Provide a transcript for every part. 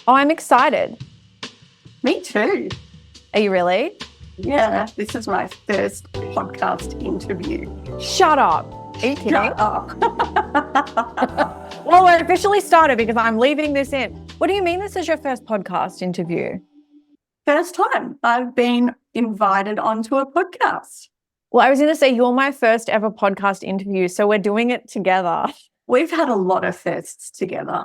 Oh, I'm excited. Me too. Are you really? Yeah, this is my first podcast interview. Shut up. Are you kidding? Shut up. Well, we're officially started because I'm leaving this in. What do you mean this is your first podcast interview? First time I've been invited onto a podcast. Well, I was going to say you're my first ever podcast interview, so we're doing it together. We've had a lot of firsts together.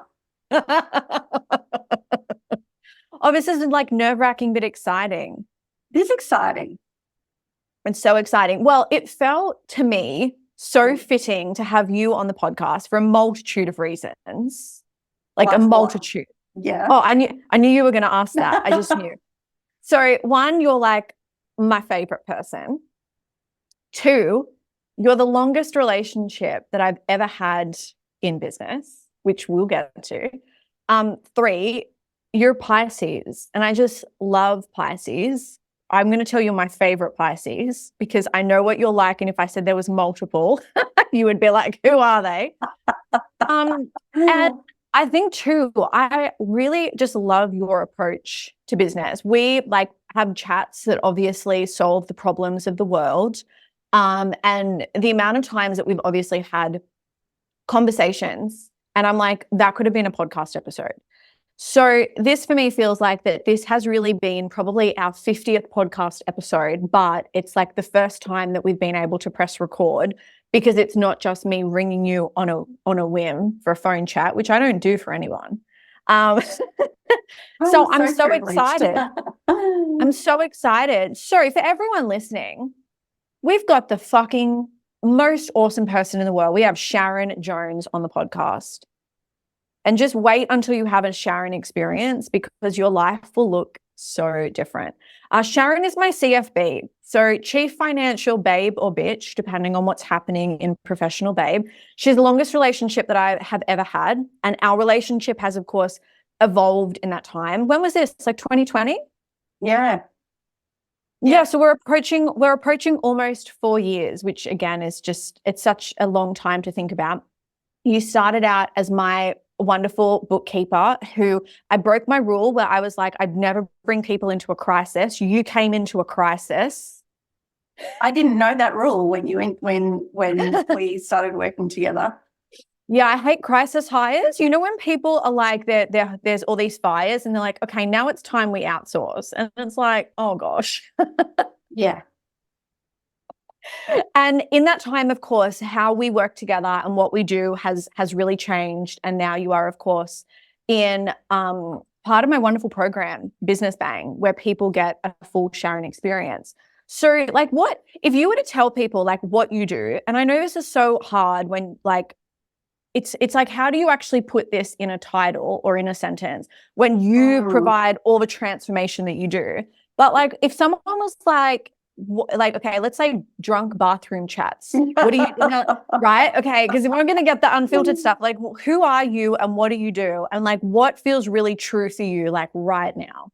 Oh, this is like nerve-wracking but exciting. It is exciting. It's so exciting. Well, it felt to me so fitting to have you on the podcast for a multitude of reasons. Like a multitude. Yeah. Oh, I knew you were going to ask that. I just knew. So one, you're like my favorite person. Two, you're the longest relationship that I've ever had in business, which we'll get to. Three, you're Pisces, and I just love Pisces. I'm going to tell you my favorite Pisces because I know what you're like, and if I said there was multiple, you would be like, who are they? And I think too, I really just love your approach to business. We like have chats that obviously solve the problems of the world. And the amount of times that we've obviously had conversations, and I'm like, that could have been a podcast episode. So this for me feels like that this has really been probably our 50th podcast episode, but it's like the first time that we've been able to press record because it's not just me ringing you on a whim for a phone chat, which I don't do for anyone. So I'm so excited. I'm so excited. So for everyone listening, we've got the fucking most awesome person in the world. We have Sharon Jones on the podcast. And just wait until you have a Sharon experience because your life will look so different. Sharon is my CFB, so Chief Financial Babe or Bitch, depending on what's happening in professional babe. She's the longest relationship that I have ever had. And our relationship has, of course, evolved in that time. When was this? Like 2020? Yeah. Yeah, so we're approaching almost 4 years, which again is just, it's such a long time to think about. You started out as my wonderful bookkeeper who I broke my rule where I was like, I'd never bring people into a crisis. You came into a crisis. I didn't know that rule when we started working together. Yeah, I hate crisis hires. You know, when people are like, there's all these fires and they're like, okay, now it's time we outsource. And it's like, oh gosh. Yeah. And in that time, of course, how we work together and what we do has really changed. And now you are, of course, in part of my wonderful program, Business Bang, where people get a full Sharon experience. So like what, if you were to tell people like what you do, and I know this is so hard when like, it's like, how do you actually put this in a title or in a sentence when you provide all the transformation that you do? But like, if someone was like, okay, let's say drunk bathroom chats. What do you, right? Okay, because we're going to get the unfiltered stuff. Like, who are you and what do you do? And like, what feels really true for you, like right now?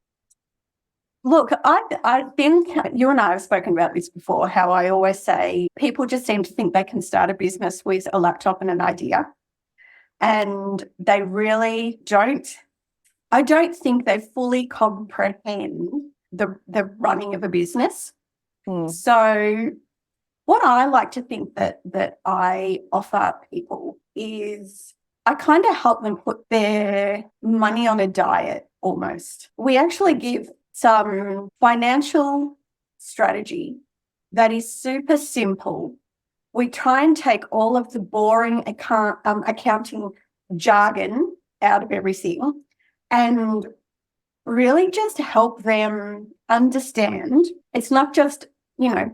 Look, I think you and I have spoken about this before, how I always say people just seem to think they can start a business with a laptop and an idea. And they really don't. I don't think they fully comprehend the running of a business. So what I like to think that I offer people is I kind of help them put their money on a diet almost. We actually give some financial strategy that is super simple. We try and take all of the boring accounting jargon out of everything and really just help them understand it's not just,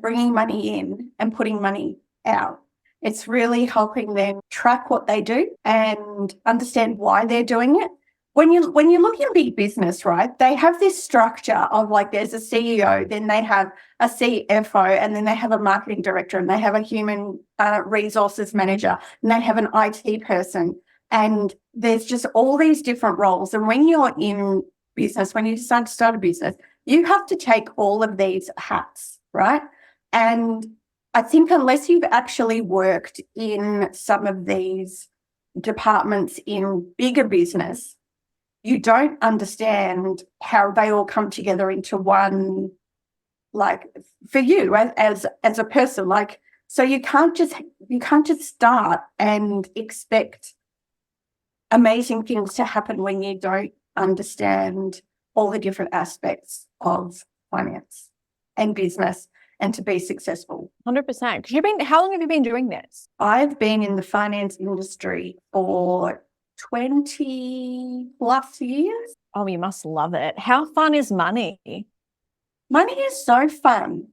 bringing money in and putting money out. It's really helping them track what they do and understand why they're doing it. When you look in big business, right, they have this structure of like there's a CEO, then they have a CFO, and then they have a marketing director, and they have a human resources manager, and they have an IT person. And there's just all these different roles. And when you're in business, when you decide to start a business, you have to take all of these hats, right? And I think unless you've actually worked in some of these departments in bigger business, you don't understand how they all come together into one, like for you as a person, like, so you can't just start and expect amazing things to happen when you don't understand all the different aspects of finance and business and to be successful. 100%. How long have you been doing this? I've been in the finance industry for 20 plus years. Oh, you must love it. How fun is money? Money is so fun.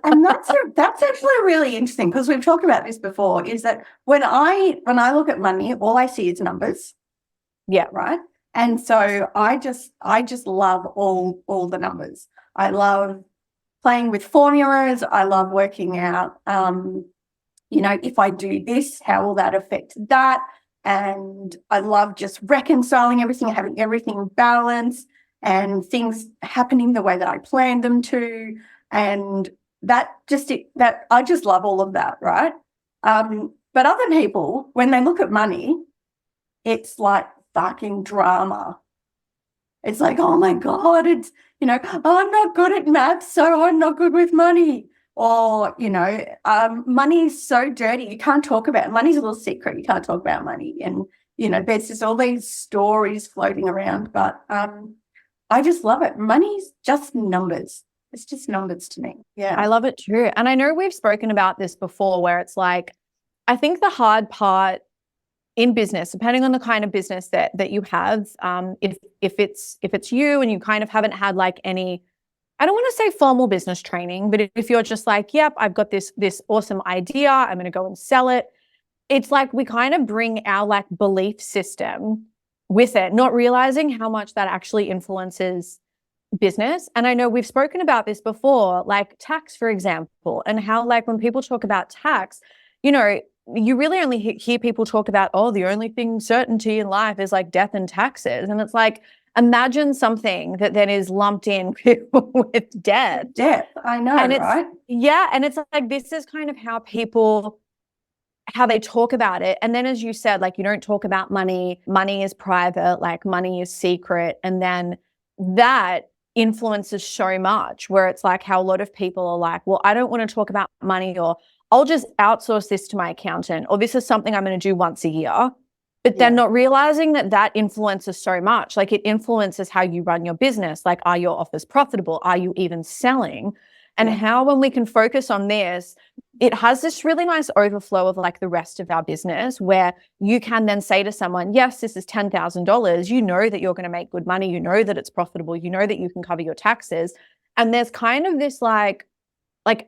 And that's actually really interesting, because we've talked about this before, is that when I look at money, all I see is numbers. Yeah. Right. And so I just love all the numbers. I love playing with formulas. I love working out, if I do this, how will that affect that? And I love just reconciling everything, having everything balanced and things happening the way that I planned them to. And I just love all of that, right? But other people, when they look at money, it's like fucking drama. It's like, oh my God, it's, oh, I'm not good at maths, so I'm not good with money. Or, money is so dirty. You can't talk about it. Money's a little secret. You can't talk about money. And, there's just all these stories floating around. But I just love it. Money's just numbers. It's just numbers to me. Yeah. I love it too. And I know we've spoken about this before, where it's like, I think the hard part in business, depending on the kind of business that you have, if it's you and you kind of haven't had like any, I don't want to say formal business training, but if you're just like, yep, I've got this awesome idea, I'm going to go and sell it. It's like we kind of bring our like belief system with it, not realizing how much that actually influences business. And I know we've spoken about this before, like tax, for example, and how like when people talk about tax, you really only hear people talk about, oh, the only thing certainty in life is like death and taxes. And it's like, imagine something that then is lumped in with death. Death, I know, and right? Yeah. And it's like, this is kind of how they talk about it. And then, as you said, like, you don't talk about money. Money is private, like money is secret. And then that influences so much, where it's like how a lot of people are like, well, I don't want to talk about money, or I'll just outsource this to my accountant, or this is something I'm going to do once a year. But then not realizing that influences so much. Like, it influences how you run your business. Like, are your offers profitable? Are you even selling? And how, when we can focus on this, it has this really nice overflow of like the rest of our business, where you can then say to someone, yes, this is $10,000. You know that you're going to make good money. You know that it's profitable. You know that you can cover your taxes. And there's kind of this like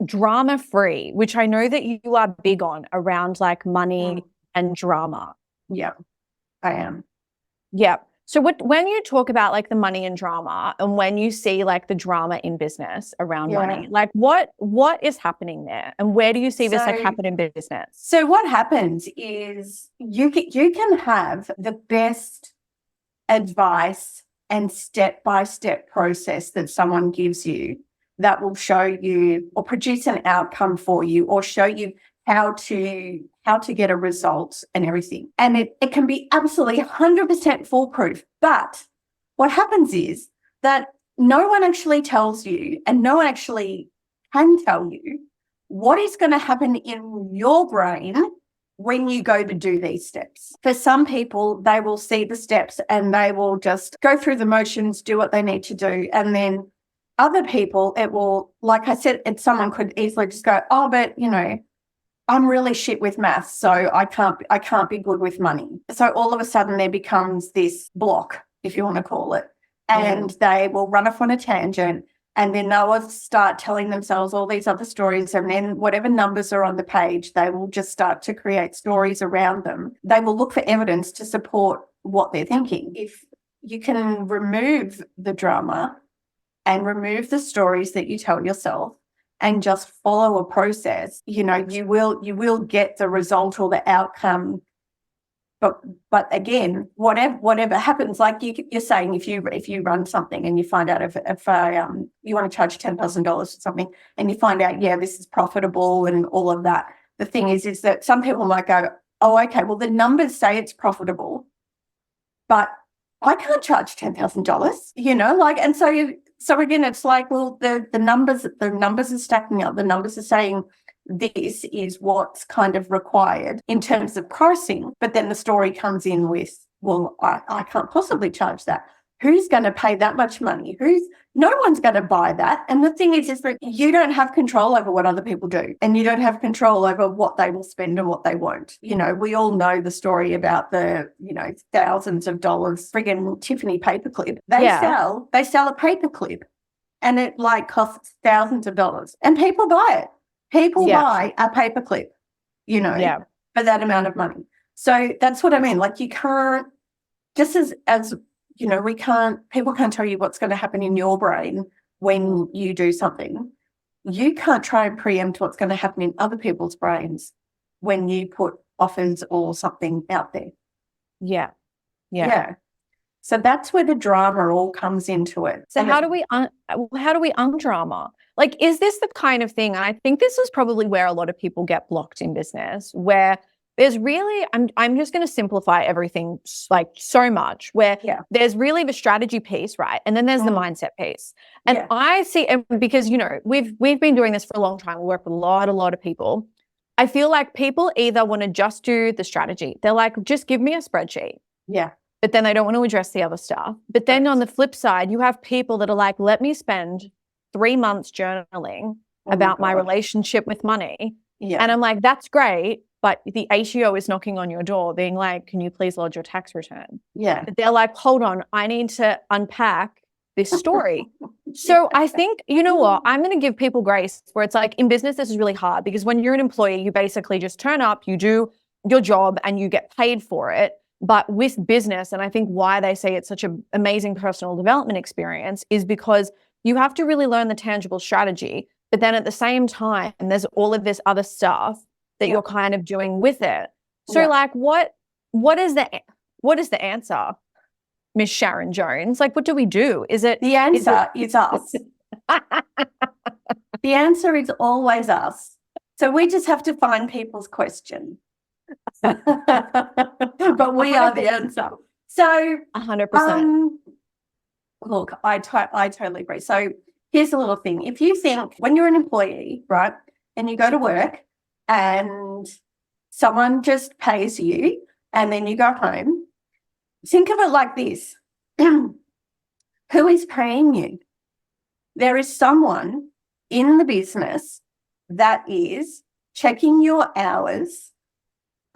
drama free, which I know that you are big on, around like money and drama. Yeah, I am. Yeah. So when you talk about like the money and drama, and when you see like the drama in business around money, like what is happening there, and where do you see this like happen in business? So what happens is you can have the best advice and step-by-step process that someone gives you that will show you or produce an outcome for you, or show you how to get a result and everything. And it can be absolutely 100% foolproof. But what happens is that no one actually tells you, and no one actually can tell you, what is going to happen in your brain when you go to do these steps. For some people, they will see the steps and they will just go through the motions, do what they need to do. And then other people, it will, like I said, someone could easily just go, oh, but I'm really shit with maths, so I can't be good with money. So all of a sudden there becomes this block, if you want to call it, and they will run off on a tangent, and then they'll start telling themselves all these other stories, and then whatever numbers are on the page, they will just start to create stories around them. They will look for evidence to support what they're thinking. If you can remove the drama and remove the stories that you tell yourself, and just follow a process, you will get the result or the outcome. But again, whatever happens, like you're saying, if you run something and you find out if you want to charge $10,000 for something, and you find out, this is profitable and all of that. The thing is that some people might go, oh, okay, well, the numbers say it's profitable, but I can't charge $10,000, and so again, it's like, well, the numbers are stacking up. The numbers are saying this is what's kind of required in terms of pricing. But then the story comes in with, well, I can't possibly charge that. Who's going to pay that much money? No one's going to buy that. And the thing is that you don't have control over what other people do, and you don't have control over what they will spend and what they won't. We all know the story about the, thousands of dollars friggin' Tiffany paperclip. They sell a paperclip, and it like costs thousands of dollars, and people buy it. People buy a paperclip, for that amount of money. So that's what I mean. Like, you can't, just as people can't tell you what's going to happen in your brain when you do something. You can't try and preempt what's going to happen in other people's brains when you put offers or something out there. Yeah. So that's where the drama all comes into it. So how do we undrama? Like, is this the kind of thing? And I think this is probably where a lot of people get blocked in business, where there's really, I'm just going to simplify everything like so much, where there's really the strategy piece, right? And then there's the mindset piece. And I see, and because, we've been doing this for a long time. We work with a lot of people. I feel like people either want to just do the strategy. They're like, just give me a spreadsheet. Yeah. But then they don't want to address the other stuff. But then on the flip side, you have people that are like, let me spend 3 months journaling about my relationship with money. Yeah. And I'm like, that's great. But the ATO is knocking on your door being like, can you please lodge your tax return? Yeah. But they're like, hold on, I need to unpack this story. So I think, you know what, I'm going to give people grace where it's like, in business, this is really hard because when you're an employee, you basically just turn up, you do your job and you get paid for it. But with business, and I think why they say it's such an amazing personal development experience is because you have to really learn the tangible strategy. But then at the same time, there's all of this other stuff that you're kind of doing with it. So like, what is the answer, Miss Sharon Jones? Like, what do we do? Is the answer is us. The answer is always us. So we just have to find people's question. But we are the answer. So 100%. Look, I totally agree. So here's a little thing. If you think when you're an employee, right, and you go to work and someone just pays you and then you go home, think of it like this. Who is paying you? There is someone in the business that is checking your hours.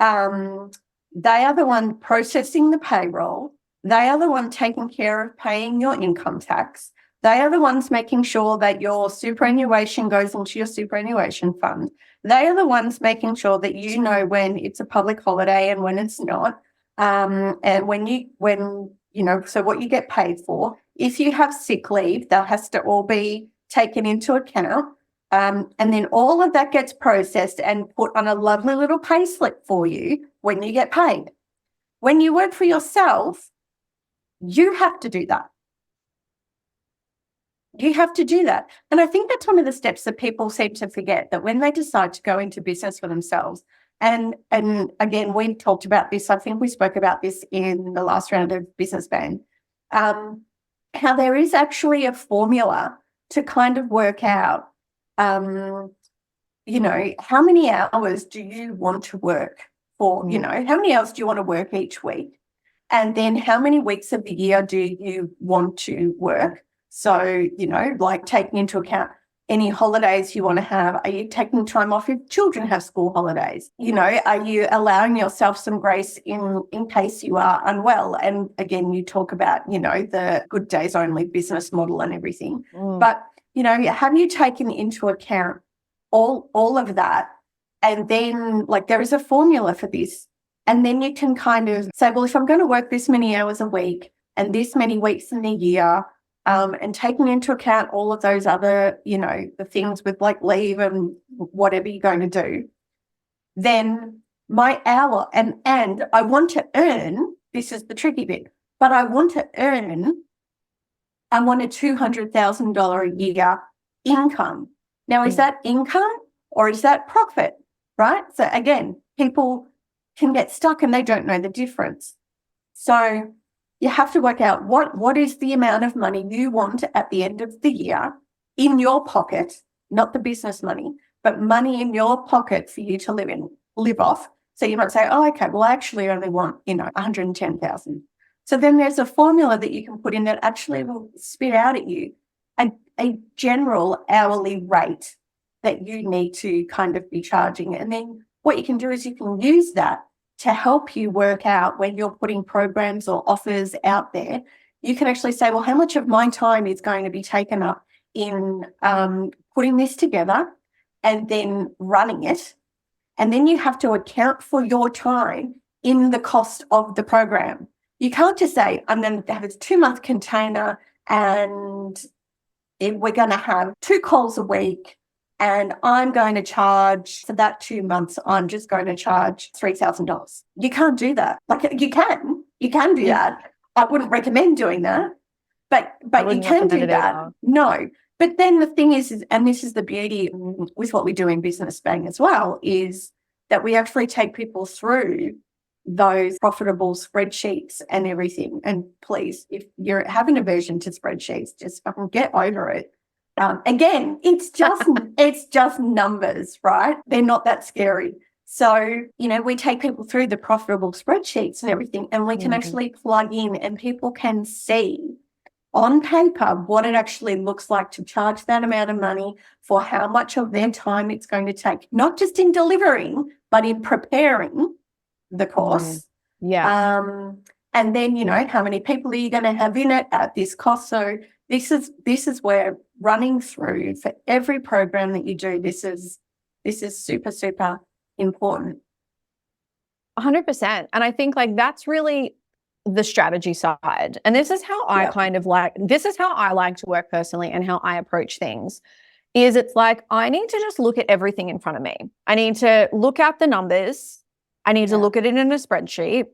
They are the one processing the payroll. They are the one taking care of paying your income tax. They are the ones making sure that your superannuation goes into your superannuation fund. They are the ones making sure that you know when it's a public holiday and when it's not. And so what you get paid for. If you have sick leave, that has to all be taken into account. And then all of that gets processed and put on a lovely little pay slip for you when you get paid. When you work for yourself, you have to do that. You have to do that. And I think that's one of the steps that people seem to forget, that when they decide to go into business for themselves, and again, we talked about this, I think we spoke about this in the last round of Business Band, how there is actually a formula to kind of work out, how many hours do you want to work for, how many hours do you want to work each week? And then how many weeks of the year do you want to work? So, like taking into account any holidays you want to have. Are you taking time off if children have school holidays? Are you allowing yourself some grace in case you are unwell? And again, you talk about, the good days only business model and everything. But, have you taken into account all of that? And then there is a formula for this. And then you can kind of say, well, if I'm going to work this many hours a week and this many weeks in the year, and taking into account all of those other, the things with leave and whatever you're going to do, then my hour and I want to earn, this is the tricky bit, but I want a $200,000 a year income. Now, is that income or is that profit, right? So again, people can get stuck and they don't know the difference. So you have to work out what is the amount of money you want at the end of the year in your pocket, not the business money, but money in your pocket for you to live off. So you might say, oh, okay, well, I actually only want, 110,000. So then there's a formula that you can put in that actually will spit out at you a general hourly rate that you need to kind of be charging. And then what you can do is you can use that to help you work out when you're putting programs or offers out there. You can actually say, well, how much of my time is going to be taken up in putting this together and then running it. And then you have to account for your time in the cost of the program. You can't just say, I'm going to have a 2-month container and we're going to have 2 calls a week and I'm going to charge for that 2 months, I'm just going to charge $3,000. You can't do that. Like you can do that. I wouldn't recommend doing that, but you can do that. No. But then the thing is, and this is the beauty with what we do in Business Bang as well, is that we actually take people through those profitable spreadsheets and everything. And please, if you're having aversion to spreadsheets, just fucking get over it. Again, it's just numbers, right? They're not that scary. So, we take people through the profitable spreadsheets and everything, and we can actually plug in and people can see on paper what it actually looks like to charge that amount of money for how much of their time it's going to take, not just in delivering, but in preparing the course. And then, how many people are you going to have in it at this cost? So this is where running through for every program that you do, this is super, super important. 100%. And I think that's really the strategy side. And this is how I this is how I like to work personally and how I approach things. Is it's I need to just look at everything in front of me. I need to look at the numbers. I need to look at it in a spreadsheet.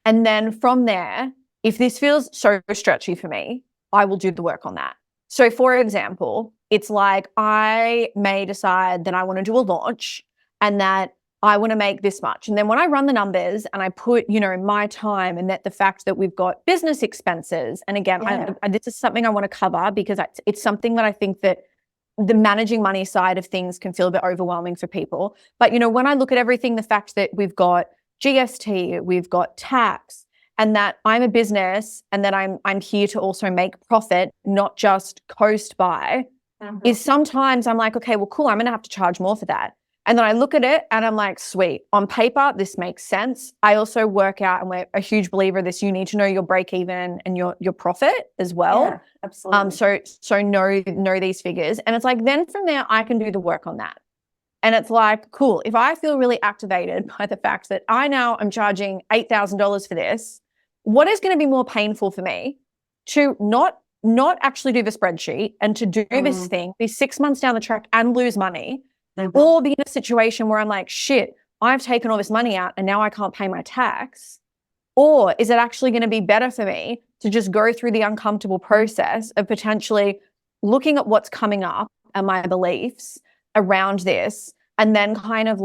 And then from there, if this feels so stretchy for me, I will do the work on that. So for example, it's I may decide that I want to do a launch and that I want to make this much. And then when I run the numbers and I put, my time and that the fact that we've got business expenses. And again, this is something I want to cover because it's something that I think that the managing money side of things can feel a bit overwhelming for people. But, when I look at everything, the fact that we've got GST, we've got tax, and that I'm a business and that I'm here to also make profit, not just coast by, is sometimes I'm okay, well, cool, I'm going to have to charge more for that. And then I look at it and I'm sweet, on paper, this makes sense. I also work out, and we're a huge believer of this, you need to know your break even and your profit as well. Yeah, absolutely. So know these figures. And it's then from there, I can do the work on that. And it's cool, if I feel really activated by the fact that I now am charging $8,000 for this, what is going to be more painful for me to not actually do the spreadsheet and to do this thing, be 6 months down the track and lose money, or be in a situation where I'm shit, I've taken all this money out and now I can't pay my tax? Or is it actually going to be better for me to just go through the uncomfortable process of potentially looking at what's coming up and my beliefs around this, and then kind of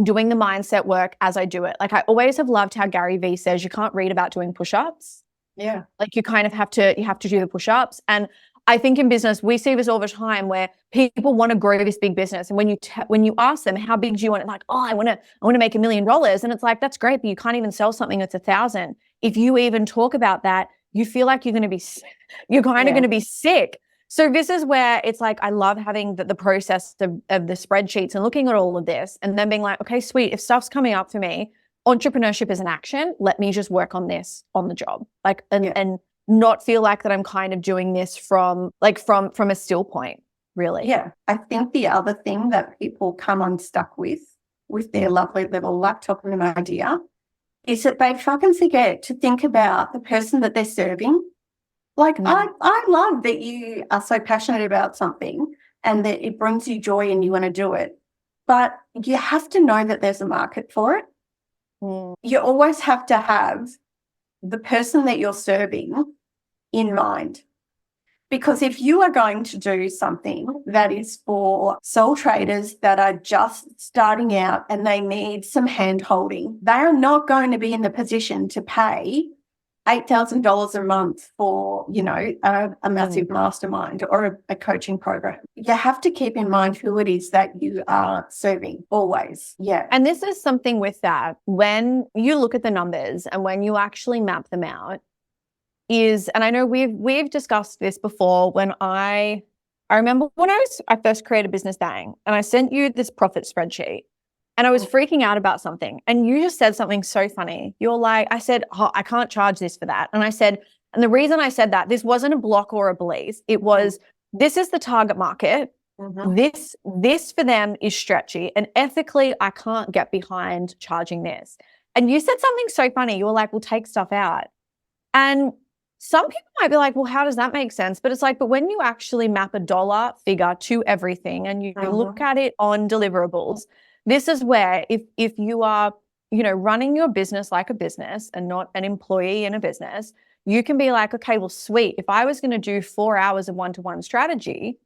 doing the mindset work as I do it? I always have loved how Gary Vee says you can't read about doing push-ups. Yeah. You kind of have to do the push-ups. And I think in business, we see this all the time where people want to grow this big business. And when you ask them, how big do you want it? I want to make $1 million. And it's that's great, but you can't even sell something that's 1,000. If you even talk about that, you feel like you're going to be, going to be sick. So this is where it's I love having the process of the spreadsheets and looking at all of this and then being okay, sweet, if stuff's coming up for me, entrepreneurship is an action. Let me just work on this on the job. And not feel that I'm kind of doing this from a still point, really. Yeah. I think the other thing that people come unstuck with their lovely little laptop and an idea is that they fucking forget to think about the person that they're serving. I love that you are so passionate about something and that it brings you joy and you want to do it. But you have to know that there's a market for it. You always have to have the person that you're serving in mind. Because if you are going to do something that is for sole traders that are just starting out and they need some hand holding, they are not going to be in the position to pay $8,000 a month for, a massive mastermind or a coaching program. You have to keep in mind who it is that you are serving always. Yeah. And this is something with that, when you look at the numbers and when you actually map them out, and I know we've discussed this before, when I remember when I first created Business Bang and I sent you this profit spreadsheet. And I was freaking out about something. And you just said something so funny. You're like, I said, I can't charge this for that. And I said, and the reason I said that, this wasn't a block or a belief. It was, this is the target market. This for them is stretchy. And ethically, I can't get behind charging this. And you said something so funny. You were like, we'll take stuff out. And some people might be like, well, how does that make sense? But it's like, but when you actually map a dollar figure to everything and you look at it on deliverables, this is where if you are, running your business like a business and not an employee in a business, you can be like, okay, well, sweet. If I was going to do 4 hours of one-to-one strategy,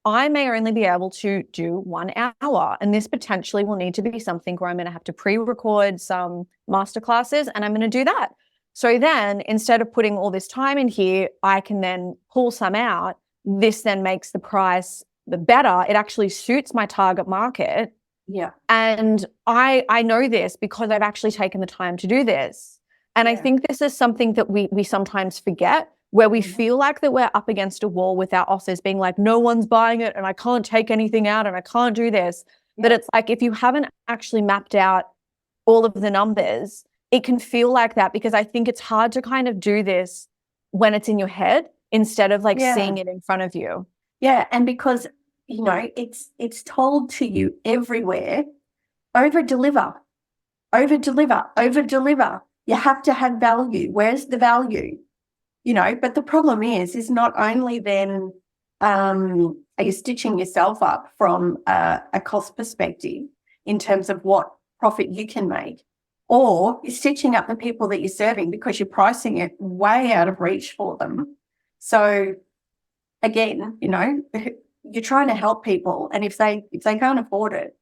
I may only be able to do 1 hour. And this potentially will need to be something where I'm going to have to pre-record some masterclasses, and I'm going to do that. So then instead of putting all this time in here, I can then pull some out. This then makes the price the better. It actually suits my target market. Yeah. And I know this because I've actually taken the time to do this. And I think this is something that we sometimes forget, where we feel like that we're up against a wall with our offers, being like, no one's buying it and I can't take anything out and I can't do this. But it's like, if you haven't actually mapped out all of the numbers, it can feel like that, because I think it's hard to kind of do this when it's in your head instead of like seeing it in front of you. Yeah. And because it's told to you everywhere, over deliver. You have to have value. Where's the value? But the problem is not only then are you stitching yourself up from a cost perspective in terms of what profit you can make, or you're stitching up the people that you're serving because you're pricing it way out of reach for them. So again, you're trying to help people, and if they can't afford it,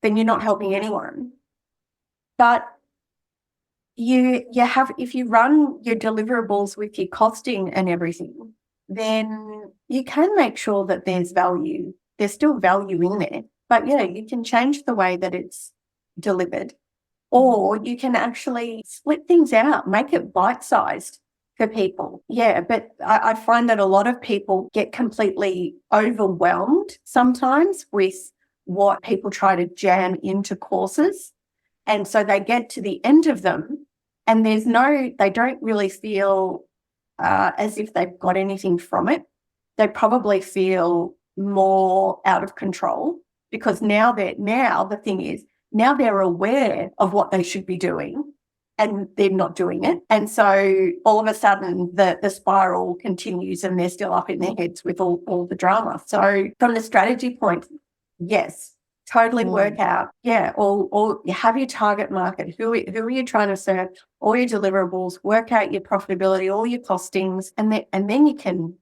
then you're not helping anyone. But you have, if you run your deliverables with your costing and everything, then you can make sure that there's value. There's still value in there, but you can change the way that it's delivered, or you can actually split things out, make it bite-sized for people. Yeah, but I find that a lot of people get completely overwhelmed sometimes with what people try to jam into courses. And so they get to the end of them and they don't really feel as if they've got anything from it. They probably feel more out of control, because now the thing is, now they're aware of what they should be doing and they're not doing it. And so all of a sudden the spiral continues and they're still up in their heads with all the drama. So from the strategy point, yes, totally work out. Yeah. Or you have your target market. Who are you trying to serve? All your deliverables, work out your profitability, all your costings, and then you can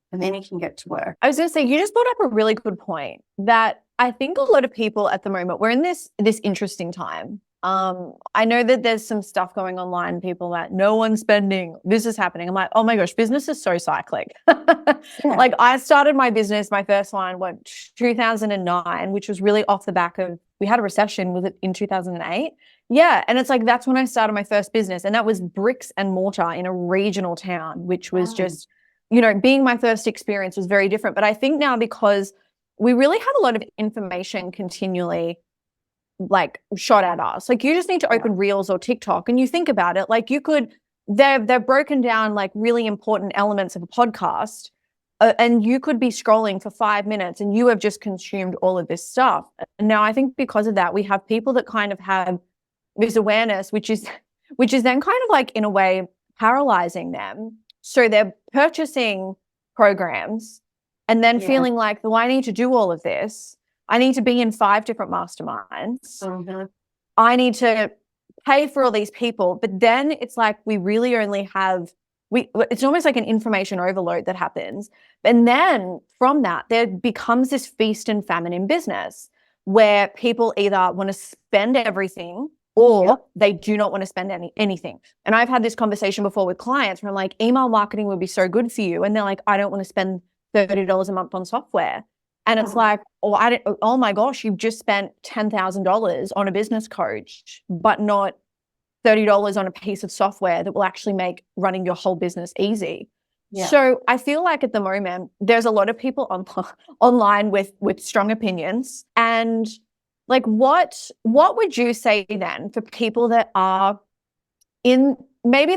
get to work. I was going to say, you just brought up a really good point, that I think a lot of people at the moment, we're in this interesting time. I know that there's some stuff going online, people that no one's spending, this is happening. I'm like, oh my gosh, business is so cyclic. Like, I started my business, my first line, 2009, which was really off the back of, we had a recession, was it in 2008? Yeah. And it's like, that's when I started my first business. And that was bricks and mortar in a regional town, which was just, being my first experience was very different. But I think now, because we really have a lot of information continually like shot at us. Like, you just need to open Reels or TikTok and you think about it, like they've broken down like really important elements of a podcast, and you could be scrolling for 5 minutes and you have just consumed all of this stuff. And now I think because of that, we have people that kind of have this awareness, which is then kind of like, in a way, paralyzing them. So they're purchasing programs and then feeling like, well, I need to do all of this. I need to be in 5 different masterminds. I need to pay for all these people. But then it's like, we really only have, it's almost like an information overload that happens. And then from that, there becomes this feast and famine in business, where people either want to spend everything or they do not want to spend anything. And I've had this conversation before with clients where I'm like, email marketing would be so good for you. And they're like, I don't want to spend $30 a month on software. And it's like, oh my gosh, you've just spent $10,000 on a business coach, but not $30 on a piece of software that will actually make running your whole business easy. Yeah. So I feel like at the moment, there's a lot of people online with strong opinions. And like, what would you say then for people that are maybe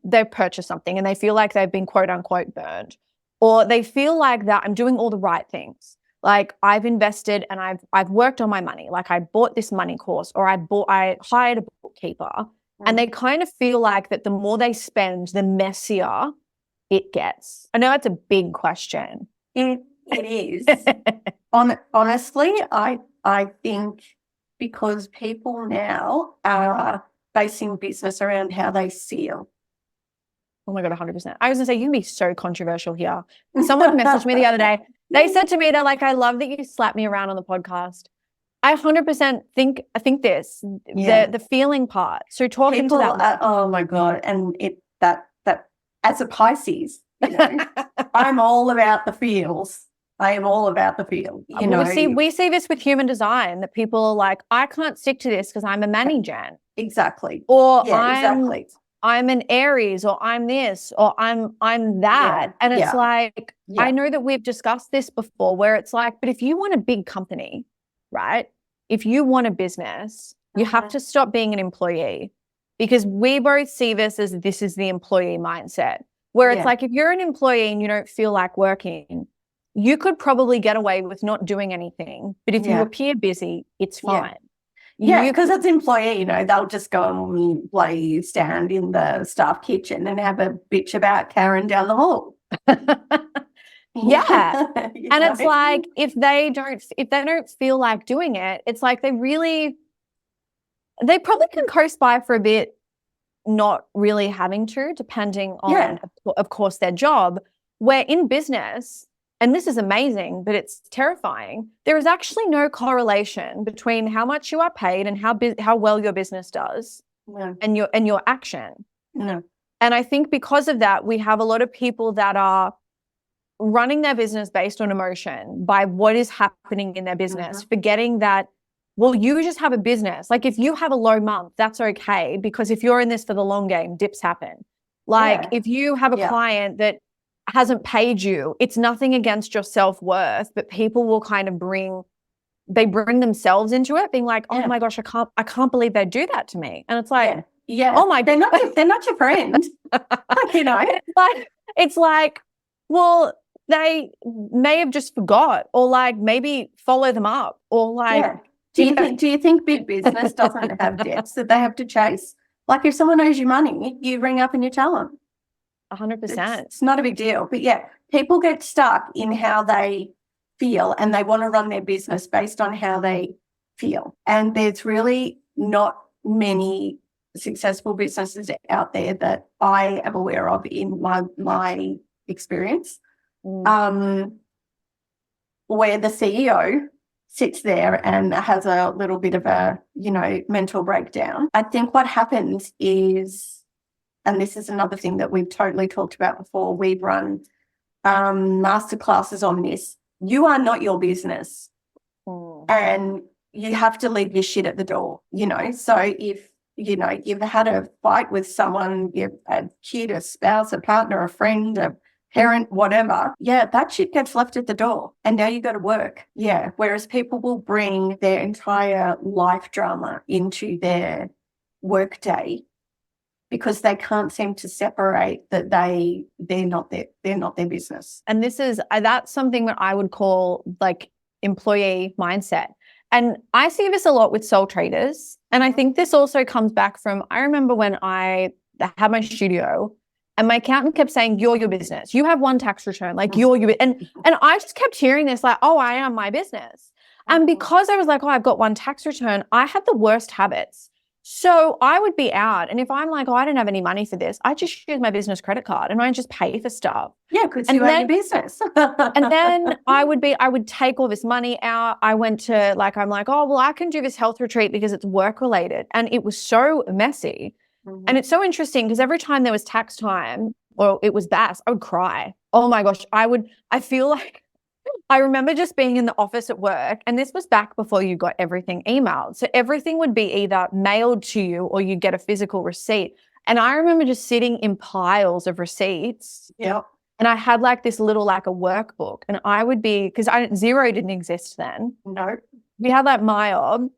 they've purchased something and they feel like they've been quote unquote burned, or they feel like that I'm doing all the right things. Like I've invested and I've worked on my money. Like I bought this money course, or I hired a bookkeeper, and they kind of feel like that the more they spend, the messier it gets. I know it's a big question. It is. Honestly, I think because people now are basing business around how they feel. Oh my God, 100%. I was gonna say, you can be so controversial here. Someone messaged me the other day. They said to me, they're like, I love that you slap me around on the podcast. I 100% think this, the feeling part. So talking to that. Oh my God. And that as a Pisces, you know, I'm all about the feels. I am all about the feel. You know, we see this with human design, that people are like, I can't stick to this because I'm a Mani-Jan. Exactly. Or I'm an Aries, or I'm this, or I'm that. Yeah. And it's like, I know that we've discussed this before, where it's like, but if you want a big company, right? If you want a business, you have to stop being an employee, because we both see this as this is the employee mindset, where it's like, if you're an employee and you don't feel like working, you could probably get away with not doing anything. But if you appear busy, it's fine. Yeah, because as an employee, you know, they'll just go and stand in the staff kitchen and have a bitch about Karen down the hall. Yeah. And it's like, if they don't feel like doing it, it's like they probably can coast by for a bit, not really having to, depending on, of course, their job. Where in business, and this is amazing, but it's terrifying, there is actually no correlation between how much you are paid and how well your business does and your action. No. And I think because of that, we have a lot of people that are running their business based on emotion, by what is happening in their business, forgetting that, well, you just have a business. Like if you have a low month, that's okay, because if you're in this for the long game, dips happen. Like if you have a client that hasn't paid you, it's nothing against your self-worth, but people will kind of bring themselves into it, being like, oh my gosh, I can't believe they do that to me. And it's like, oh my, they're not your friend. You know, it's like, well, they may have just forgot, or like maybe follow them up, or like, do you think big business doesn't have debts that they have to chase? Like if someone owes you money, you ring up and you tell them. 100%. It's not a big deal. But people get stuck in how they feel, and they want to run their business based on how they feel. And there's really not many successful businesses out there that I am aware of in my experience, where the CEO sits there and has a little bit of a, mental breakdown. I think what happens is, and this is another thing that we've totally talked about before, we've run masterclasses on this. You are not your business, and you have to leave your shit at the door, So if, you've had a fight with someone, you've a kid, a spouse, a partner, a friend, a parent, whatever, that shit gets left at the door, and now you got to work. Whereas people will bring their entire life drama into their work day, because they can't seem to separate that they're not their business. And that's something that I would call like employee mindset. And I see this a lot with sole traders. And I think this also comes back from, I remember when I had my studio and my accountant kept saying, you're your business. You have one tax return, like you're your, and I just kept hearing this like, oh, I am my business. And because I was like, oh, I've got one tax return, I had the worst habits. So I would be out, and if I'm like, oh, I don't have any money for this, I just use my business credit card and I just pay for stuff. Yeah, because And you own then- your business. And then I would take all this money out. I'm like, oh, well, I can do this health retreat because it's work related. And it was so messy. And it's so interesting because every time there was tax time or it was BAS, I would cry. Oh my gosh, I feel like I remember just being in the office at work, and this was back before you got everything emailed. So everything would be either mailed to you or you get a physical receipt. And I remember just sitting in piles of receipts. Yep. And I had like this little, like a workbook, and I would be, because Xero didn't exist then. No. We had like MyOb,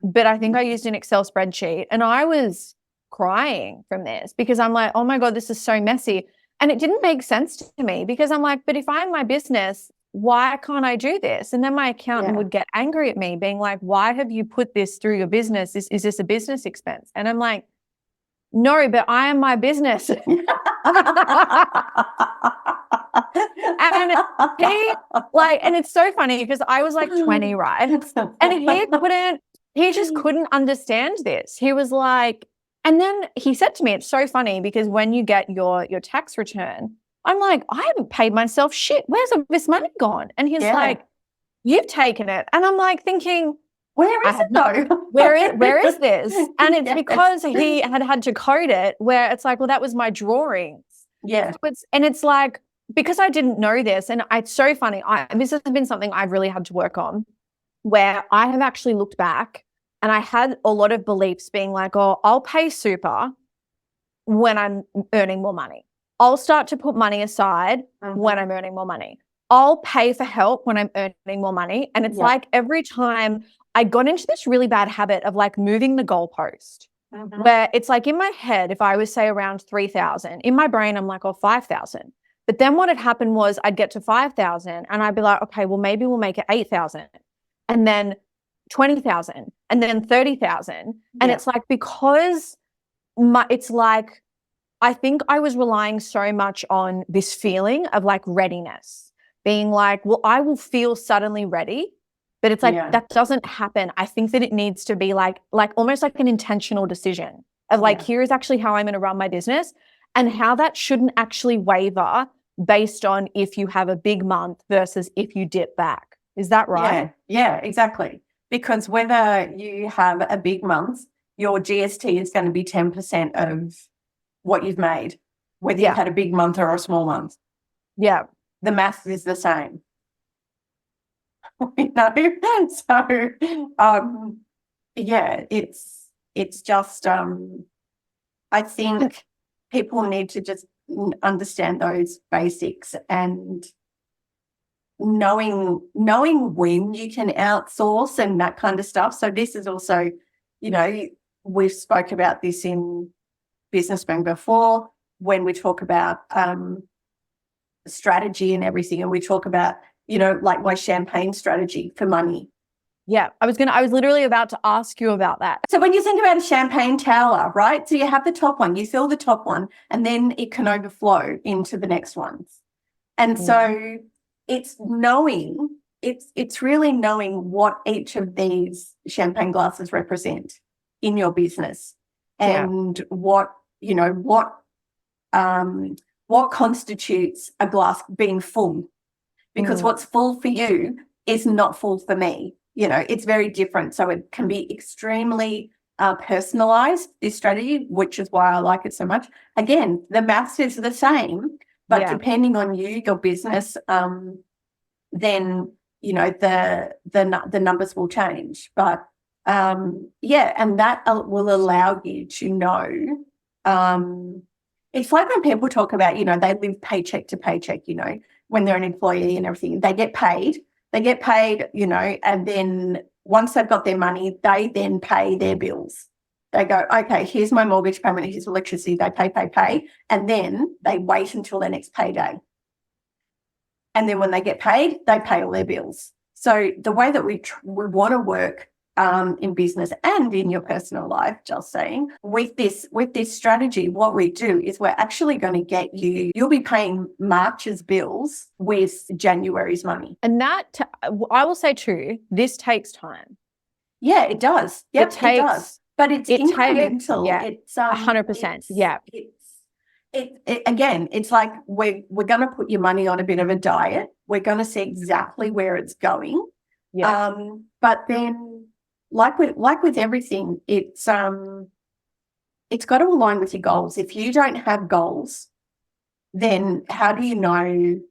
but I think I used an Excel spreadsheet, and I was crying from this because I'm like, oh my God, this is so messy. And it didn't make sense to me because I'm like, but if I'm my business, why can't I do this? And then my accountant would get angry at me being like, why have you put this through your business? Is this a business expense? And I'm like, no, but I am my business. And it's so funny because I was like 20, right? And he just couldn't understand this. He was like, and then he said to me, it's so funny because when you get your tax return, I'm like, I haven't paid myself shit. Where's all this money gone? And he's like, you've taken it. And I'm like thinking, where is it though? Where is this? And it's because he had to code it where it's like, well, that was my drawings. Yeah. So it's like, because I didn't know this, and it's so funny. This has been something I've really had to work on, where I have actually looked back and I had a lot of beliefs being like, oh, I'll pay super when I'm earning more money. I'll start to put money aside when I'm earning more money. I'll pay for help when I'm earning more money. And it's like every time I got into this really bad habit of like moving the goalpost, where it's like in my head, if I was say around 3,000, in my brain, I'm like, oh, 5,000. But then what had happened was I'd get to 5,000 and I'd be like, okay, well, maybe we'll make it 8,000 and then 20,000 and then 30,000. And it's like, because it's like, I think I was relying so much on this feeling of like readiness, being like, well, I will feel suddenly ready, but it's like, that doesn't happen. I think that it needs to be like almost like an intentional decision of like, here is actually how I'm going to run my business, and how that shouldn't actually waver based on if you have a big month versus if you dip back. Is that right? Yeah, exactly. Because whether you have a big month, your GST is going to be 10% of what you've made, whether you've had a big month or a small month. Yeah. The math is the same. You know? So, it's just, I think people need to just understand those basics and knowing when you can outsource and that kind of stuff. So this is also, you know, we've spoke about this in Business Bang before when we talk about strategy and everything, and we talk about, you know, like my champagne strategy for money. Yeah, I was literally about to ask you about that. So when you think about a champagne tower, right? So you have the top one, you fill the top one, and then it can overflow into the next ones. And so it's really knowing what each of these champagne glasses represent in your business, and what constitutes a glass being full, because what's full for you is not full for me. You know, it's very different. So it can be extremely personalized, this strategy, which is why I like it so much. Again, the maths is the same, but depending on you, your business, then, you know, the numbers will change. But and that will allow you to know. It's like when people talk about, you know, they live paycheck to paycheck, you know, when they're an employee and everything, they get paid, you know, and then once they've got their money, they then pay their bills. They go, okay, here's my mortgage payment, here's electricity, they pay, and then they wait until their next payday. And then when they get paid, they pay all their bills. So the way that we want to work in business and in your personal life, just saying, with this strategy, what we do is we're actually going to get you'll be paying March's bills with January's money. And that, I will say too, this takes time. Yeah, it does. Yep, it does. But it's It takes- incremental. yeah, It's 100%. Yeah. Again, it's like we're going to put your money on a bit of a diet. We're going to see exactly where it's going. Yeah. But then, like with everything, it's got to align with your goals. If you don't have goals, then how do you know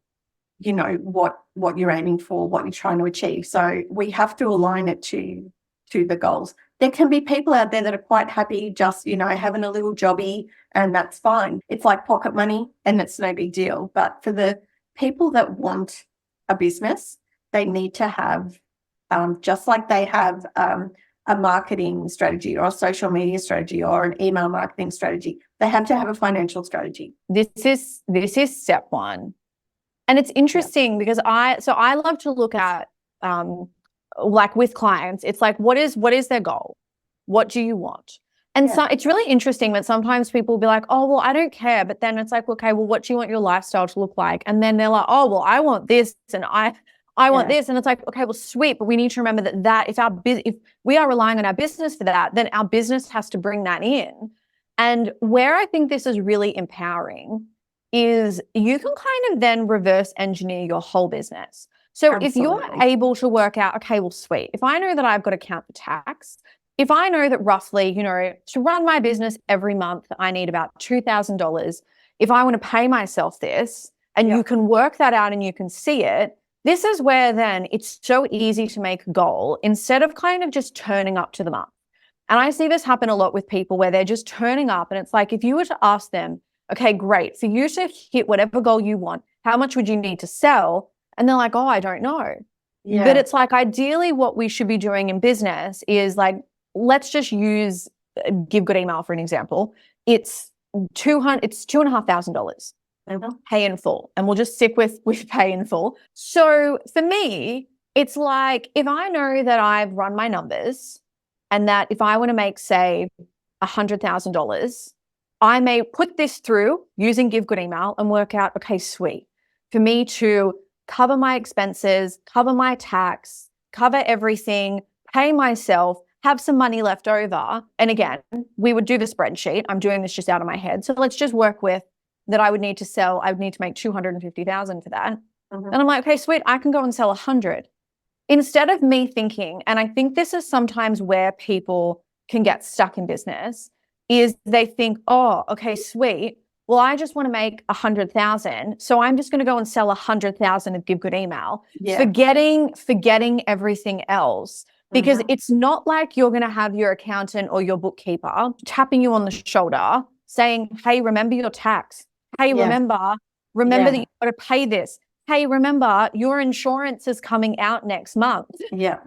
what you're aiming for, what you're trying to achieve? So we have to align it to the goals. There can be people out there that are quite happy just, having a little jobby, and that's fine. It's like pocket money and it's no big deal. But for the people that want a business, they need to have, just like they have a marketing strategy or a social media strategy or an email marketing strategy, they have to have a financial strategy. This is step one. And it's interesting because I love to look at, like with clients, it's like, what is their goal? What do you want? And so it's really interesting that sometimes people will be like, oh, well, I don't care. But then it's like, okay, well, what do you want your lifestyle to look like? And then they're like, oh, well, I want this and I want this. And it's like, okay, well, sweet. But we need to remember that if we are relying on our business for that, then our business has to bring that in. And where I think this is really empowering is you can kind of then reverse engineer your whole business. So if you're able to work out, okay, well, sweet. If I know that I've got to count the tax, if I know that roughly, to run my business every month, I need about $2,000. If I want to pay myself this, and you can work that out and you can see it, this is where then it's so easy to make a goal instead of kind of just turning up to the month. And I see this happen a lot with people where they're just turning up, and it's like, if you were to ask them, okay, great, for you to hit whatever goal you want, how much would you need to sell? And they're like, oh, I don't know. Yeah. But it's like, ideally what we should be doing in business is like, let's just use Give Good Email for an example. It's $2,500 pay in full. And we'll just stick with pay in full. So for me, it's like, if I know that I've run my numbers and that if I want to make, say, $100,000, I may put this through using Give Good Email and work out, okay, sweet. For me to cover my expenses, cover my tax, cover everything, pay myself, have some money left over. And again, we would do the spreadsheet. I'm doing this just out of my head. So let's just work with that. I would need to make 250,000 for that. And I'm like, okay, sweet. I can go and sell 100. Instead of me thinking, and I think this is sometimes where people can get stuck in business, is they think, oh, okay, sweet. Well, I just want to make 100,000. So I'm just going to go and sell 100,000 of Give Good Email, forgetting everything else. Because it's not like you're going to have your accountant or your bookkeeper tapping you on the shoulder saying, hey, remember your tax. Hey, remember that you've got to pay this. Hey, remember your insurance is coming out next month. Yeah,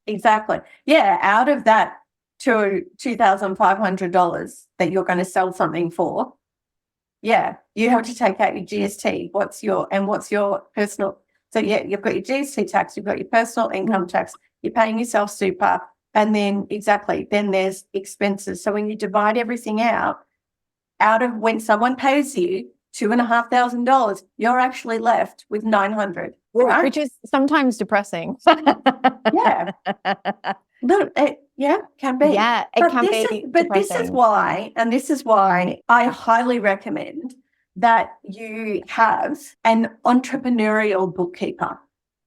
exactly. Yeah, out of that to $2,500 that you're going to sell something for, you have to take out your GST. What's your personal? So you've got your GST tax, you've got your personal income tax, you're paying yourself super, and then then there's expenses. So when you divide everything out of when someone pays you $2,500, you're actually left with $900, right? Which is sometimes depressing. Yeah. Look, can be. Yeah, it can be. But this is why I highly recommend that you have an entrepreneurial bookkeeper.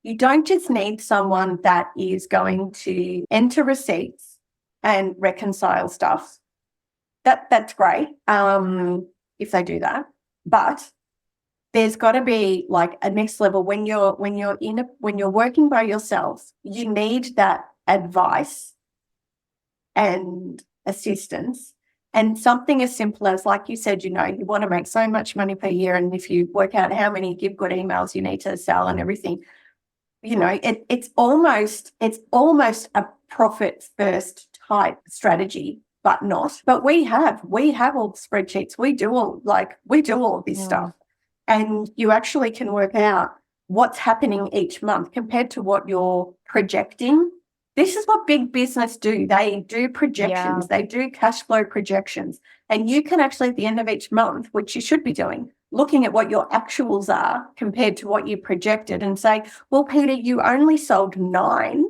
You don't just need someone that is going to enter receipts and reconcile stuff. That's great if they do that. But there's got to be like a next level when you're working by yourself. You need that advice and assistance, and something as simple as, like you said, you want to make so much money per year, and if you work out how many Give Good Emails you need to sell and everything, it's almost a profit first type strategy, but not. But we have all the spreadsheets. We do all of this stuff. And you actually can work out what's happening each month compared to what you're projecting. This is what big business do. They do projections. They do cash flow projections. And you can actually, at the end of each month, which you should be doing, looking at what your actuals are compared to what you projected and say, well, Peter, you only sold 9.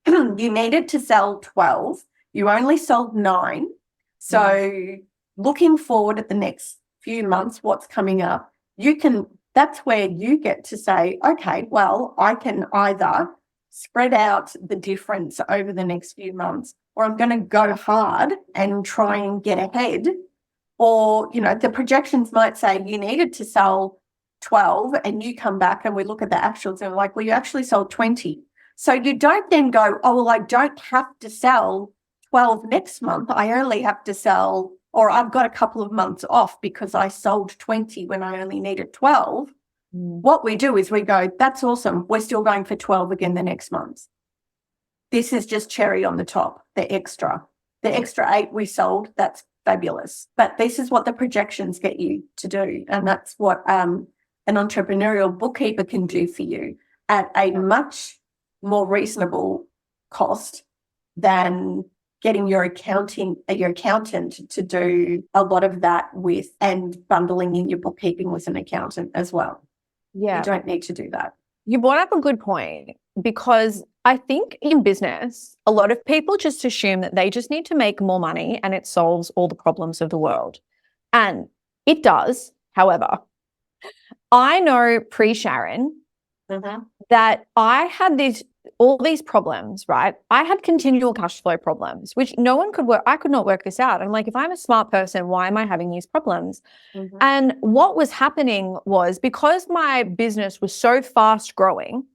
You needed to sell 12. You only sold 9. So looking forward at the next few months, what's coming up, that's where you get to say, okay, well, I can either spread out the difference over the next few months, or I'm going to go hard and try and get ahead. Or, the projections might say you needed to sell 12 and you come back and we look at the actuals and we're like, well, you actually sold 20. So you don't then go, oh, well, I don't have to sell 12 next month. I only have to sell, or I've got a couple of months off because I sold 20 when I only needed 12. What we do is we go, that's awesome. We're still going for 12 again the next month. This is just cherry on the top, the extra. The extra 8 we sold, that's fabulous. But this is what the projections get you to do. And that's what an entrepreneurial bookkeeper can do for you at a much more reasonable cost than getting your accountant to do a lot of that with, and bundling in your bookkeeping with an accountant as well. Yeah. You don't need to do that. You brought up a good point, because I think in business, a lot of people just assume that they just need to make more money and it solves all the problems of the world. And it does. However, I know pre-Sharon that I had all these problems, right? I had continual cash flow problems, which no one could work. I could not work this out. I'm like, if I'm a smart person, why am I having these problems? And what was happening was, because my business was so fast growing,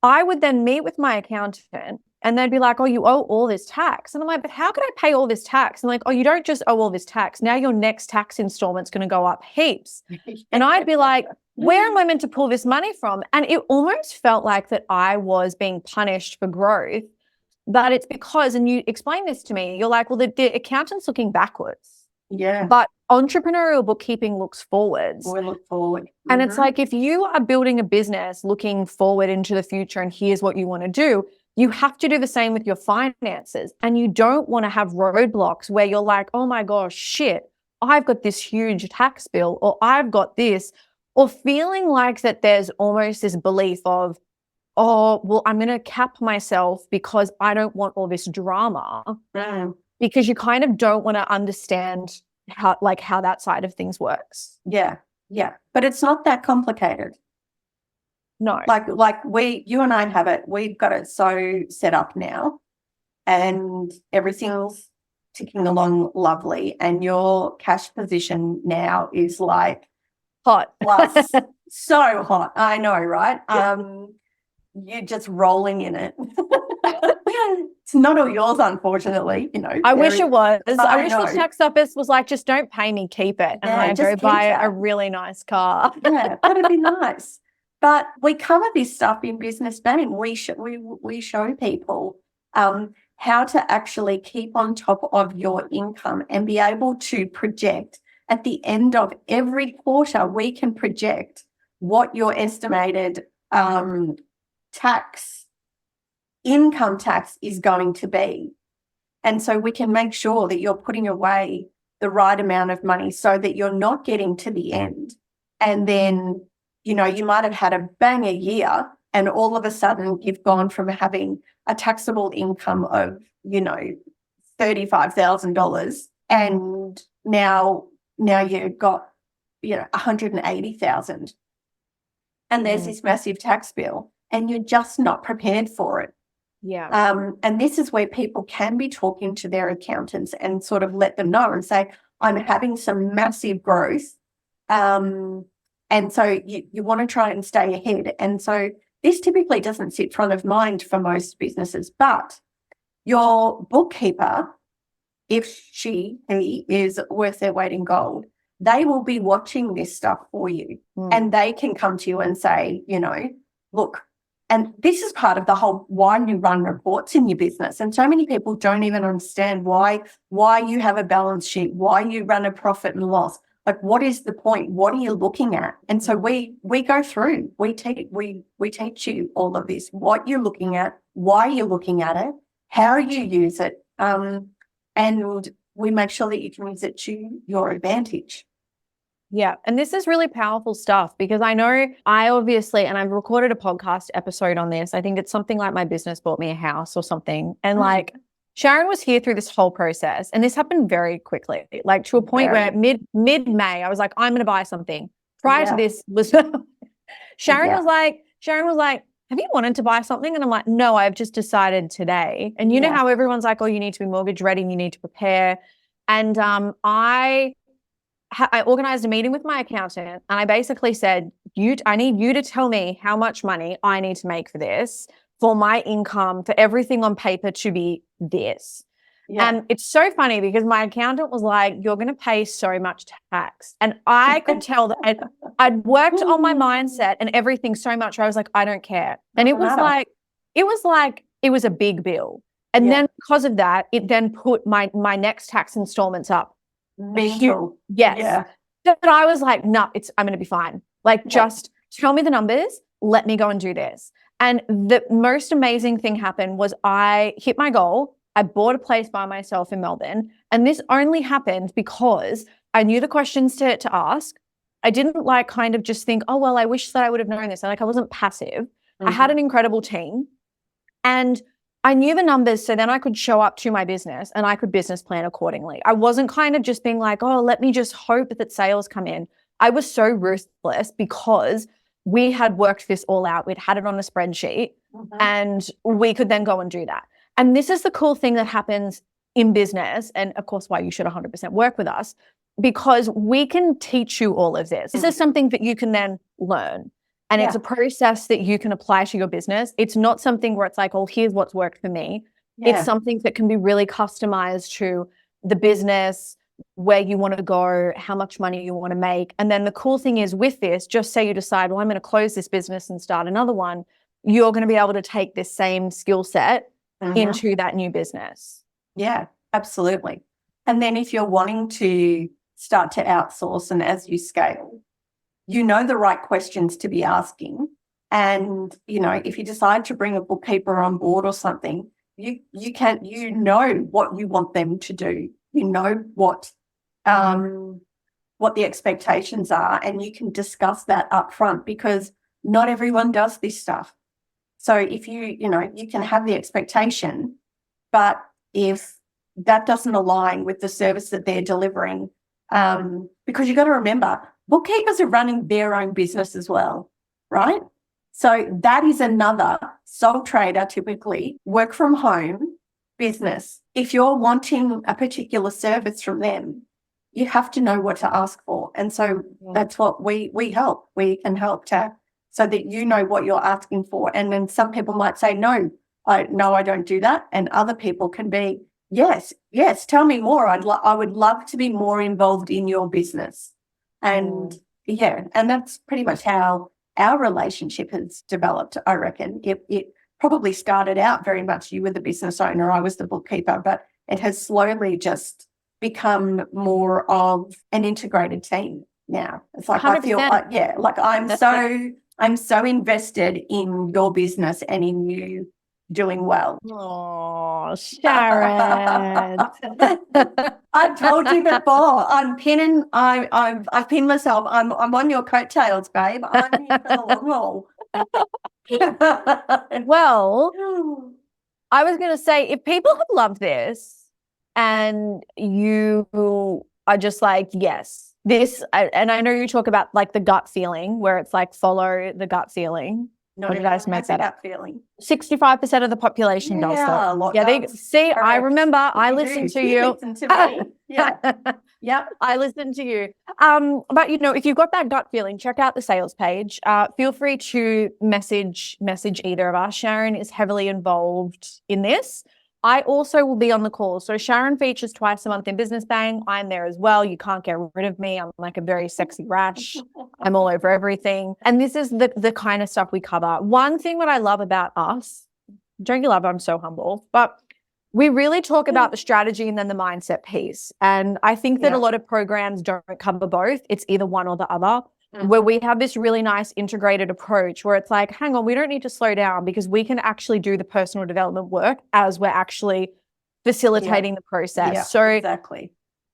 I would then meet with my accountant and they'd be like, oh, you owe all this tax. And I'm like, but how can I pay all this tax? And like, oh, you don't just owe all this tax. Now your next tax installment's going to go up heaps. And I'd be like, where am I meant to pull this money from? And it almost felt like that I was being punished for growth, that it's because, and you explain this to me, you're like, well, the accountant's looking backwards. Yeah. But entrepreneurial bookkeeping looks forwards. We look forward. And it's like, if you are building a business looking forward into the future and here's what you want to do, you have to do the same with your finances. And you don't want to have roadblocks where you're like, oh my gosh, shit, I've got this huge tax bill, or I've got this, or feeling like that there's almost this belief of, oh, well, I'm going to cap myself because I don't want all this drama, because you kind of don't want to understand how that side of things works. Yeah. But it's not that complicated. No. Like you and I have it. We've got it so set up now, and everything's ticking along lovely. And your cash position now is like hot. Plus, so hot. I know, right? Yeah. You're just rolling in it. It's not all yours, unfortunately. I wish it was. I wish the tax office was like, just don't pay me, keep it, and I go buy a really nice car. Yeah, that'd be nice. But we cover this stuff in Business Bank. We show people how to actually keep on top of your income and be able to project. At the end of every quarter, we can project what your estimated income tax is going to be. And so we can make sure that you're putting away the right amount of money so that you're not getting to the end. And then, you might have had a banger year, and all of a sudden you've gone from having a taxable income of, $35,000, and now you've got, $180,000. And there's this massive tax bill, and you're just not prepared for it. Yeah. And this is where people can be talking to their accountants and sort of let them know and say, I'm having some massive growth. And so you want to try and stay ahead. And so this typically doesn't sit front of mind for most businesses, but your bookkeeper, if he is worth their weight in gold, they will be watching this stuff for you, and they can come to you and say, look, and this is part of the whole why you run reports in your business. And so many people don't even understand why you have a balance sheet, why you run a profit and loss. Like, what is the point? What are you looking at? And so we go through, we teach you all of this, what you're looking at, why you're looking at it, how you use it, and we make sure that you can use it to your advantage. Yeah. And this is really powerful stuff, because I know and I've recorded a podcast episode on this. I think it's something like my business bought me a house or something. And like, Sharon was here through this whole process, and this happened very quickly, like to a point where mid-May, I was like, I'm going to buy something. Prior to this was Sharon was like, have you wanted to buy something? And I'm like, no, I've just decided today. And you know how everyone's like, oh, you need to be mortgage ready and you need to prepare. And I organized a meeting with my accountant, and I basically said, I need you to tell me how much money I need to make for this, for my income, for everything on paper to be this. And it's so funny because my accountant was like, you're going to pay so much tax. And I could tell that I'd worked on my mindset and everything so much. I was like, I don't care. And it was like it was a big bill. And then because of that, it then put my next tax installments up. Mental. Yes. But I was like, no, I'm going to be fine. Like, just tell me the numbers. Let me go and do this. And the most amazing thing happened was I hit my goal. I bought a place by myself in Melbourne. And this only happened because I knew the questions to ask. I didn't like kind of just think, oh, well, I wish that I would have known this. Like, I wasn't passive. I had an incredible team and I knew the numbers. So then I could show up to my business and I could business plan accordingly. I wasn't kind of just being like, oh, let me just hope that sales come in. I was so ruthless because we had worked this all out. We'd had it on a spreadsheet and we could then go and do that. And this is the cool thing that happens in business, and of course why you should 100% work with us, because we can teach you all of this. This is something that you can then learn. And it's a process that you can apply to your business. It's not something where it's like, oh, here's what's worked for me. It's something that can be really customized to the business, where you want to go, how much money you want to make. And then the cool thing is with this, just say you decide, well, I'm going to close this business and start another one, you're going to be able to take this same skill set into that new business. Yeah, absolutely. And then if you're wanting to start to outsource and as you scale, you know the right questions to be asking. And, you know, if you decide to bring a bookkeeper on board or something, you know what you want them to do. You know what the expectations are, and you can discuss that up front because not everyone does this stuff. So if you can have the expectation, but if that doesn't align with the service that they're delivering, because you've got to remember, bookkeepers are running their own business as well, right? So that is another sole trader, typically work from home business. If you're wanting a particular service from them, you have to know what to ask for. And so that's what we help. We can help so that you know what you're asking for. And then some people might say, no, I don't do that. And other people can be, yes, tell me more. I would love to be more involved in your business. And and that's pretty much how our relationship has developed, I reckon. It probably started out very much you were the business owner, I was the bookkeeper, but it has slowly just become more of an integrated team now. It's like 100%. I feel like I'm so invested in your business and in you doing well. Oh, Sharon. I've told you before. I've pinned myself. I'm on your coattails, babe. I'm here for the long haul. Well, I was going to say, if people have loved this and you are just like, yes, and I know you talk about like the gut feeling where it's like follow the gut feeling. Not did I just make that up feeling? 65% of the population does that. Yeah, I remember. I listened to you. Listen to me. Yeah. I listened to you. But if you've got that gut feeling, check out the sales page. Feel free to message either of us. Sharon is heavily involved in this. I also will be on the call. So Sharon features twice a month in Business Bang. I'm there as well. You can't get rid of me. I'm like a very sexy rash. I'm all over everything. And this is the kind of stuff we cover. One thing that I love about us, don't you love it? I'm so humble, but we really talk about the strategy and then the mindset piece. And I think that a lot of programs don't cover both. It's either one or the other. Where we have this really nice integrated approach where it's like, hang on, we don't need to slow down because we can actually do the personal development work as we're actually facilitating the process. Yeah, so exactly.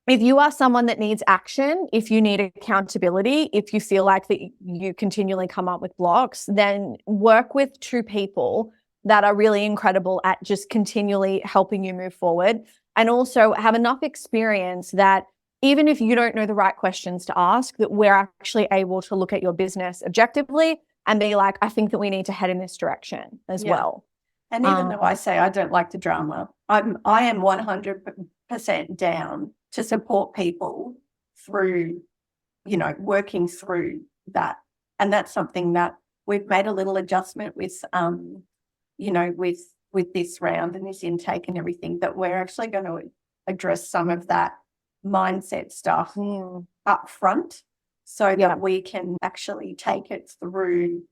If you are someone that needs action, if you need accountability, if you feel like that you continually come up with blocks, then work with two people that are really incredible at just continually helping you move forward, and also have enough experience that even if you don't know the right questions to ask, that we're actually able to look at your business objectively and be like, I think that we need to head in this direction as well. And even though I say I don't like the drama, I am 100% down to support people through, working through that. And that's something that we've made a little adjustment with, with this round and this intake and everything, that we're actually going to address some of that mindset stuff up front so that we can actually take it through.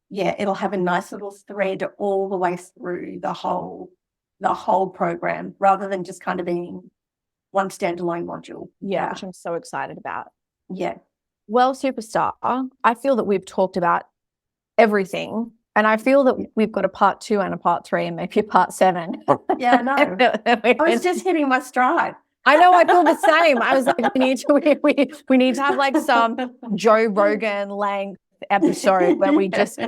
Yeah, it'll have a nice little thread all the way through the whole program, rather than just kind of being one standalone module. Yeah, which I'm so excited about. Yeah. Well, superstar, I feel that we've talked about everything, and I feel that we've got a part 2 and a part 3 and maybe a part 7. Yeah, no. I was just hitting my stride. I know, I feel the same. I was like, we need to have like some Joe Rogan length episode where we just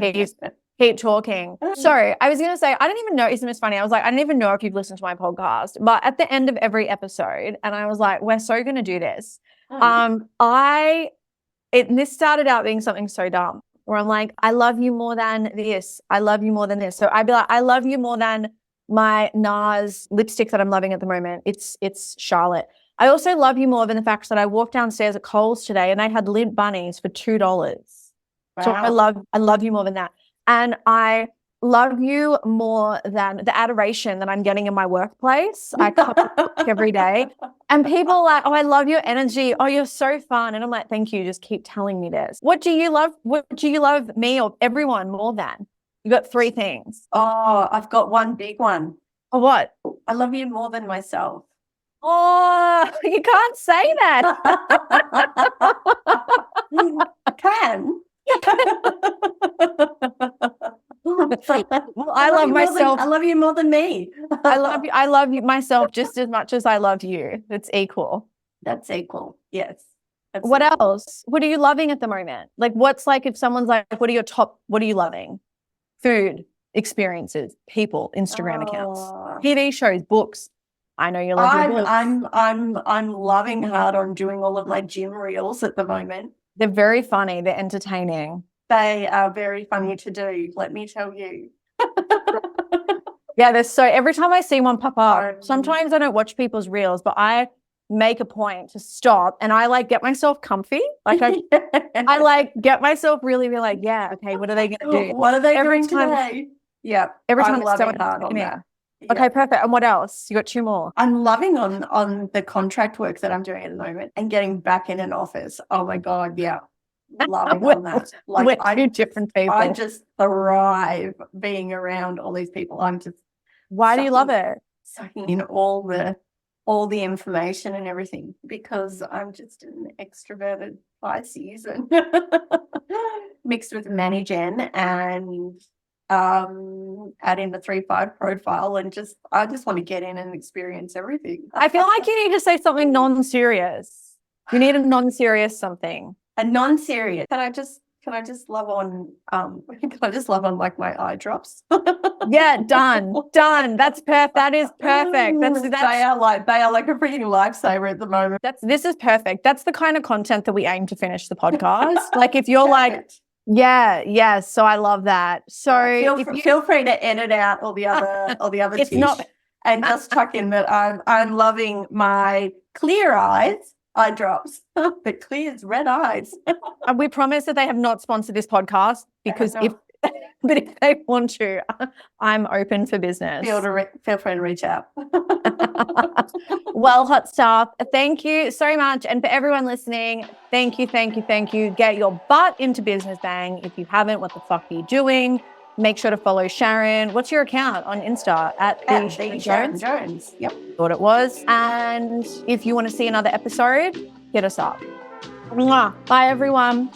keep talking. So I was going to say, I didn't even know, isn't this funny? I was like, I don't even know if you've listened to my podcast, but at the end of every episode, and I was like, we're so going to do this. This started out being something so dumb where I'm like, I love you more than this. I love you more than this. So I'd be like, I love you more than my NARS lipstick that I'm loving at the moment. It's Charlotte. I also love you more than the fact that I walked downstairs at Coles today and they had lint bunnies for $2. Wow. So I love you more than that. And I love you more than the adoration that I'm getting in my workplace. I come to work every day and people are like, oh, I love your energy. Oh, you're so fun. And I'm like, thank you. Just keep telling me this. What do you love me or everyone more than? You got 3 things. Oh, I've got one big one. Oh, what? I love you more than myself. Oh, you can't say that. I can. Well, I love myself. I love you more than me. I love you myself just as much as I love you. It's equal. That's equal. Yes. What else? What are you loving at the moment? Like, what's like if someone's like, what are you loving? Food, experiences, people, Instagram accounts, TV shows, books. I know you love your books. I'm loving hard on doing all of my gym reels at the moment. They're very funny. They're entertaining. They are very funny to do, let me tell you. Yeah, every time I see one pop up, sometimes I don't watch people's reels, but I make a point to stop and I like get myself comfy. Like I like get myself really be like, yeah, okay, what are they going to do? What are they doing today? Yeah. Every time it's so hard on that. Okay, perfect. And what else? You got 2 more. I'm loving on the contract work that I'm doing at the moment and getting back in an office. Oh my God, yeah. Loving on that. Like we're different people. I just thrive being around all these people. I'm just Why do you love it? Sucking in all the information and everything, because I'm just an extroverted Pisces and mixed with Mani-Gen and add in the 3-5 profile and I just want to get in and experience everything. I feel like you need to say something non-serious. You need a non-serious something. A non-serious. Can I just love on like my eye drops? Yeah, done. That's perfect. That is perfect. They are like a freaking lifesaver at the moment. This is perfect. That's the kind of content that we aim to finish the podcast. Like if you're like, yeah. So I love that. So feel free to edit out all the other it's not, and just chuck in that I'm loving my clear eyes. Eye drops, but clear's red eyes. And we promise that they have not sponsored this podcast because if they want to, I'm open for business. Feel free to reach out. Well, hot stuff. Thank you so much. And for everyone listening, thank you. Get your butt into business bang. If you haven't, what the fuck are you doing? Make sure to follow Sharon. What's your account on Insta? At Sharon Jones. Yep. Thought it was. And if you want to see another episode, hit us up. Mwah. Bye, everyone.